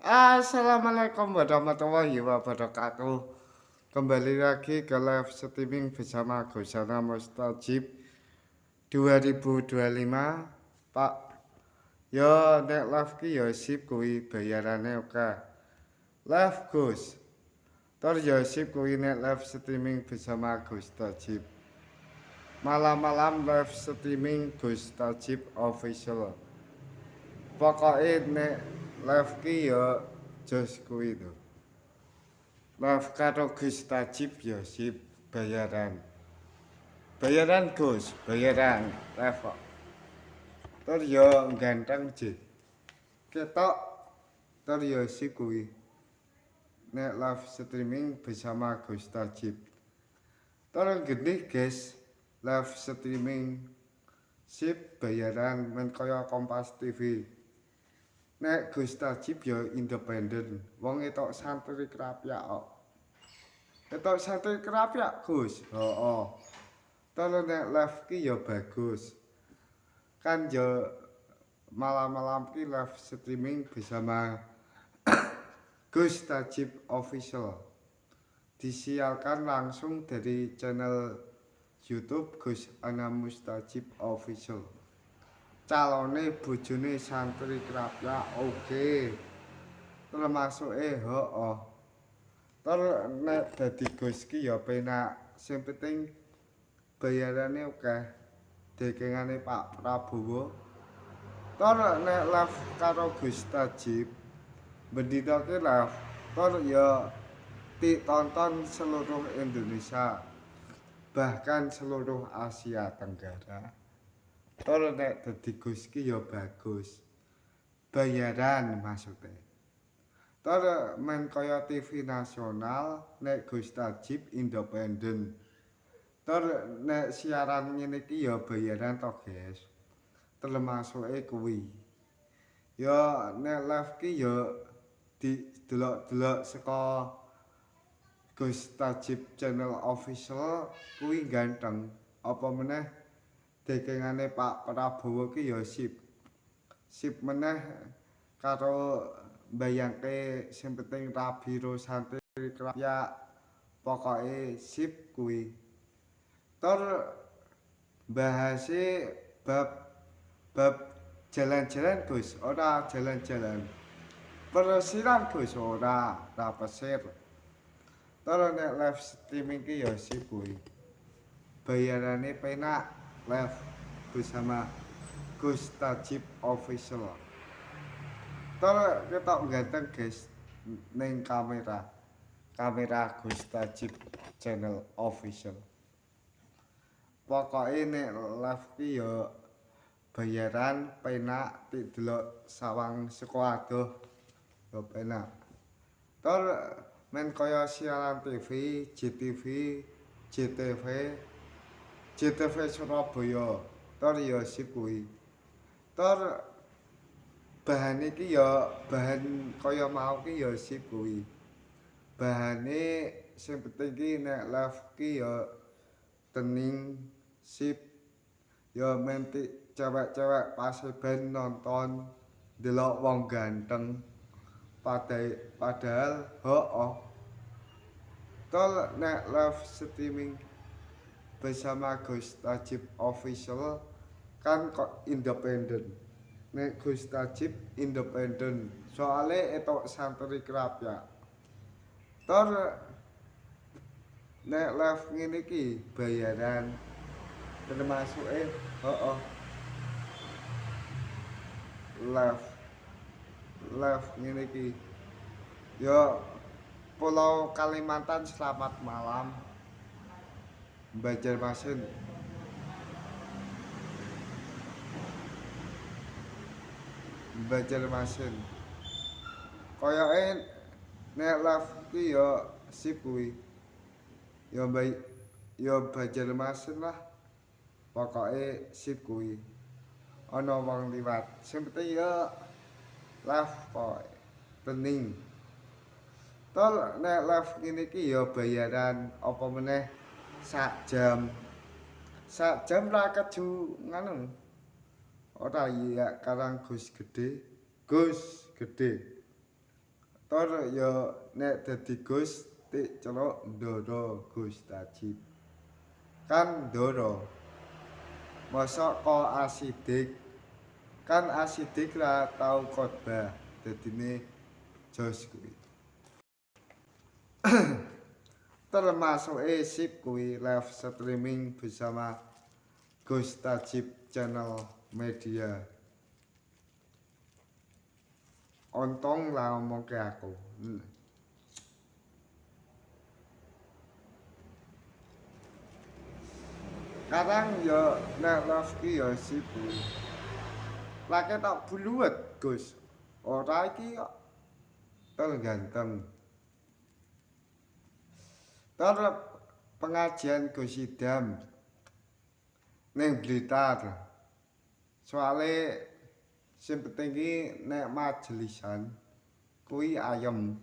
Assalamualaikum warahmatullahi wabarakatuh. Kembali lagi ke live streaming bersama Gusana Mustajib 2025. Pak, yo nek live ki yo sip kuwi bayarane oke. Live Gus. Tor yo sip kuwi nek live streaming bersama Gus Tajib. Malam-malam live streaming Gus Tajib official. Pokoknya nek live ki yo jos kuwi to. Live karo Gus Tajib yo sip bayaran. Bayaran Gus, bayaran live kok. Tur yo ganteng je. Ketok tur yo sip kuwi. Nek live streaming bersama Gus Tajib. Tur gede guys, live streaming sip bayaran men kaya Kompas TV. Nek Gus Tajib ya independen, wong etok santri kerapyak kok. Etok santri kerapyak Gus. Heeh. Terus nek live ki ya bagus. Kan ya malam-malam ki live streaming bersama Gus Tajib official. Disiarkan langsung dari channel YouTube Gus Ana Mustajib official. Calone bojone santri kerapyak oke. Termasuk heeh. Terus nek dadi Gus ki ya penak, sing penting bayarane oke. Dekengane Pak Prabowo. Terus nek live karo Gus Tajib bendina ki live. Terus ya ditonton seluruh Indonesia, bahkan seluruh Asia Tenggara. Terus nek dadi Gus ki ya bagus. Bayaran maksudnya. Terus main kaya TV nasional nek Gus Tajib independen. Terus nek siaran ngene iki ya bayaran to, guys. Termasuke kuwi. Ya nek live ki ya didelok-delok saka Gus Tajib channel official kuwi ganteng. Apa meneh dekengane Pak Prabowo ki ya sip. Sip meneh karo bayangke sing penting rabi ro santri kerapyak pokoke sip kuwi. Tur bahase bab jalan-jalan Gus, ora jalan-jalan. Persiran Gus ora pesir. Tur nek live streaming ki ya sip kuwi. Bayarane penak live bersama Gus Tajib official. Terus ketok ganteng guys ning kamera Gus Tajib channel official. Pokoke nek live ki ya bayaran penak didelok sawang saka adoh ya penak. Terus men kaya siaran TV, JTV, JTV, JTV Surabaya. Terus ya sip kuwi. Terus bahan iki ya bahan kaya mau ki ya sip kuwi. Bahane sing penting ki nek live ki ya tening sip. Ya mentik cewek-cewek pas ben nonton delok wong ganteng. Padahal heeh. Tol nek live streaming bersama Gus Tajib official kan kok independen. Nek Gus Tajib independen, soale etok santri kerapyak. Tor nek live ngene iki bayaran termasuke heeh. Live ngene iki. Yo Pulau Kalimantan selamat malam. Banjarmasin. Banjarmasin. Koyoke nek live ki ya sip kuwi. Ya baik ya Banjarmasin lah. Pokoke sip kuwi. Ana wong liwat. Sing penting ya live kok tening. Tol nek live ngene iki ya bayaran apa meneh sak jam. Sak jam ra keju ngono. Ora iya karang Gus gede. Tur ya nek dadi Gus tik celuk Ndoro Gus Tajib. Kan Ndoro. Mosok kok asidik. Kan asidik ra tau khotbah. Dadine jos kuwi. Termasuk sip kuwi live streaming bersama Gus Tajib channel media. Ontong lah ngomong ke aku. Kadang ya nek live ki ya sip kuwi. Laki tak buluet Gus. Ora iki kok tel ganteng. Ter pengajian Gus Idam ning Blitar. Soale sing penting ki nek majelisan kuwi ayem.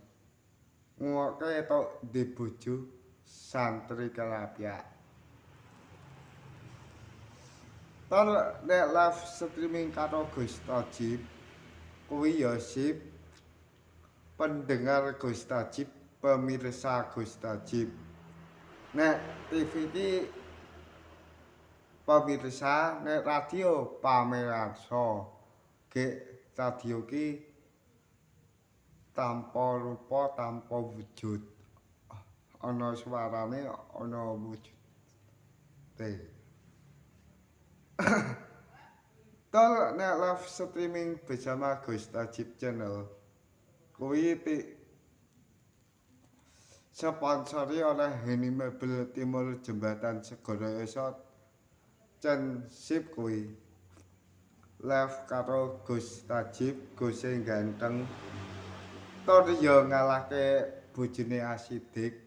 Ngoke tok di bojo santri kerapiak. Ter nek live streaming karo Gus Tajib kuwi ya sip. Pendengar Gus Tajib, pemirsa Gus Tajib. Nek TV ki pemirsa, nek radio pamirsa. Gek radio ki tanpa rupa, tanpa wujud. Ana suarane, ana wujude. Tol nek live streaming bersama Gus Tajib channel kuwi sponsori oleh Heni Mebel Timur Jembatan Segara Esot Cen sip kuwi live karo Gus Tajib Gus sing ganteng tur ya ngalahke bojone asidik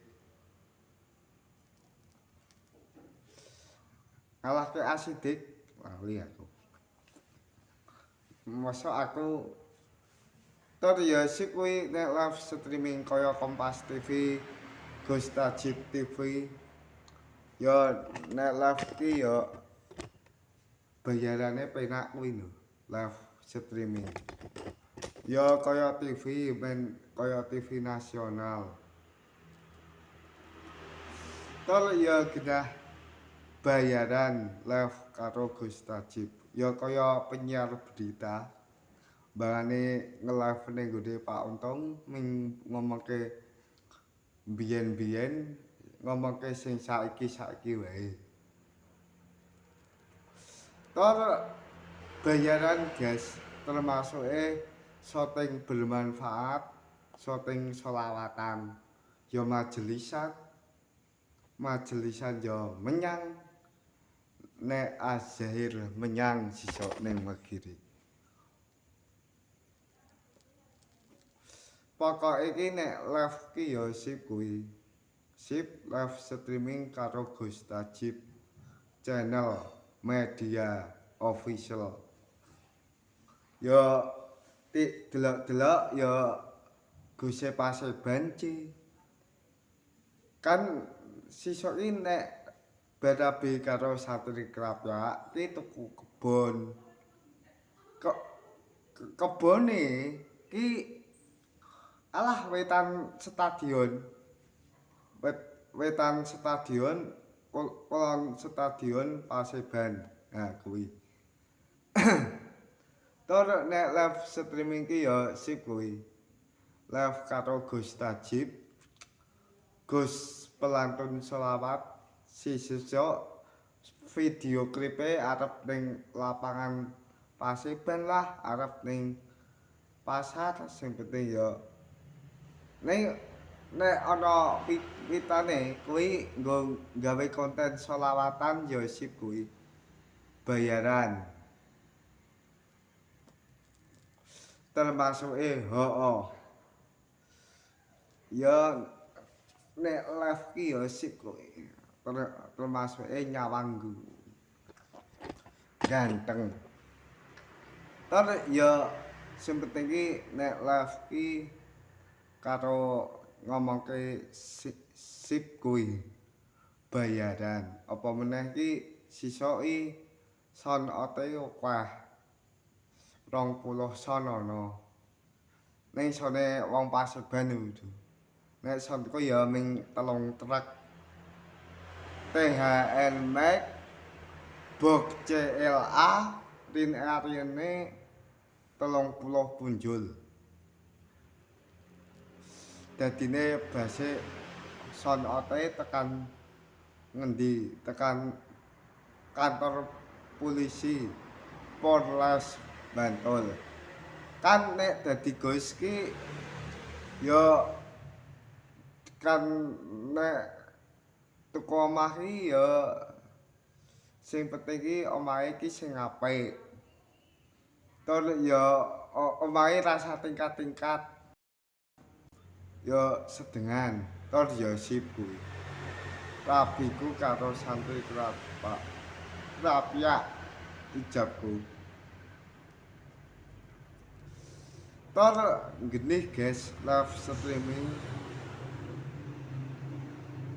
ngalahke asidik lali aku masa aku tur ya sik kuwi nek live streaming kaya Kompas TV, Gus Tajib TV. Ya nek live ki ya bayarane penak kuwi lho, live streaming. Ya kaya TV, men kaya TV nasional. Tur ya genah bayaran live karo Gus Tajib. Ya kaya penyiar berita. Bangane nge-live ning gone Pak Untung ming ngomongke biyen-biyen ngomongke sing saiki wae. Tur bayaran gas termasuk syuting bermanfaat, syuting selawatan, ya majelisan ya menyang nek azahir menyang sisuk ning Megiri. Pokok iki nek live ki ya sip kuwi. Sip live streaming karo Gus Tajib channel media official. Ya tik delok-delok ya Guse Paseban C. Kan sisuk iki nek berabe karo santri kerapiak ki tuku kebon. Kok kebone ki alah wetan stadion. Wetan stadion, kulon stadion Paseban. Nah, kuwi. Tur nek live streaming ki ya sip kuwi. Live karo Gus Tajib. Gus pelantun selawat si sesuk video klipe arep ning lapangan Paseban lah, arep ning pasar sing penting ya nek ana pitane kuwi nggo gawe konten selawatan ya sip kuwi. Bayaran. Termasuk ya nek live ki ya sip kuwi. Termasuk nyawanggu. Ganteng. Ter ya sing penting ki nek live ki karo ngomongke sip kuwi bayaran apa meneh ki sisuki son ote akeh 20 son ana ning sone wong Paseban itu. Nek sonku ya ming 3 truk THN Max Box CLA Rin Aryane 30 punjul. Dadine base son ote tekan ngendi tekan kantor polisi Polres Bantul. Kan nek dadi Gus ki ya kan nek tuku omah ki ya sing penting ki omahe ki sing apik. Tur ya omahe rasa tingkat-tingkat ya sedengan. Tur ya sip kuwi. Rabiku karo santri rapiak ijabku. Tur genih guys live streaming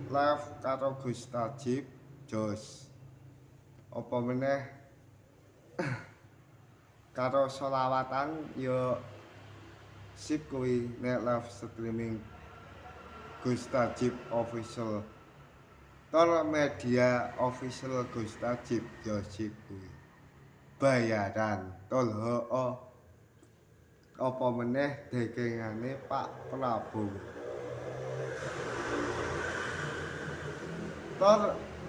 live karo Gus Tajib jos. Apa meneh karo solawatan yo sip kuwi nek live streaming Gus Tajib official. Tur media official Gus Tajib yo sip kuwi. Bayaran tol hoo. Apa meneh dekengane Pak Prabowo. Tur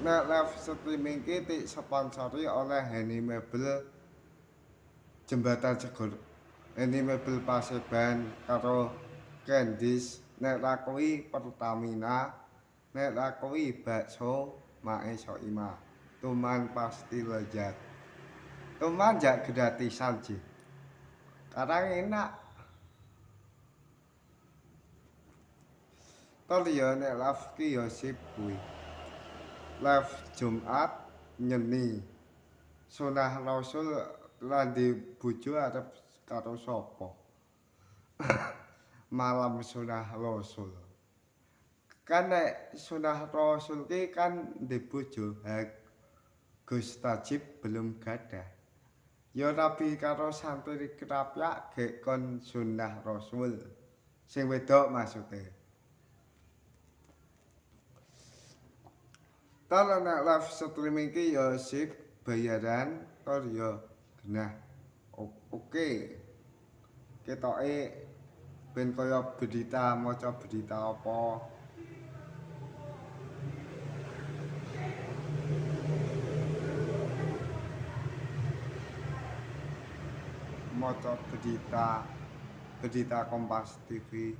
nek live streaming ki sponsori oleh Henny Mebel Jembatan Cegur. Henny Mebel Paseban karo Candice nek lakui Pertamina nek lakui bakso Mae Soima. Tuman pasti lezat. Tuman jak gratisan sih. Karang enak. Tur ya nek live ki ya sip kuwi. Live Jumat nyeni sunah Rasul lan di bojo arep karo sapa malam sunah Rasul kan nek sunah Rasul ki kan di bojo Gus Tajib belum gadah ya rabi karo santri kerapiak gek kon sunah Rasul sing wedok maksudnya. Kalau nek live streaming ki ya sip bayaran tur ya genah. Oke. Ketoke ben kaya berita maca berita apa. Maca berita Kompas TV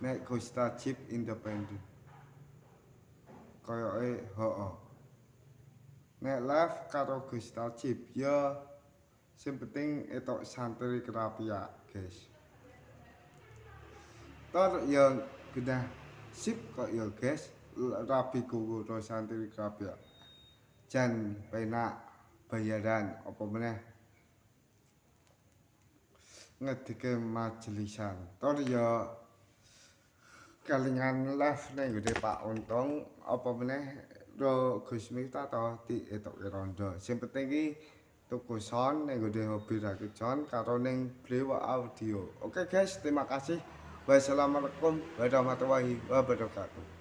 nek Gus Tajib independen. Koyoke hooh. Nek live karo Gus Tajib ya sing penting etok santri kerapiak, guys. Tur ya genah sip kok ya, guys. Rabi kuku karo santri kerapiak. Jan penak bayaran apa meneh ngedike majelisan. Tur ya kalingan live ning gede Pak Untung apa meneh ro Gus Miftah to dietokke rondo. Sing penting iki tuku sound ning gede Hobi Rakit karo ning Blewa Audio. Oke guys, terima kasih. Wassalamualaikum warahmatullahi wabarakatuh.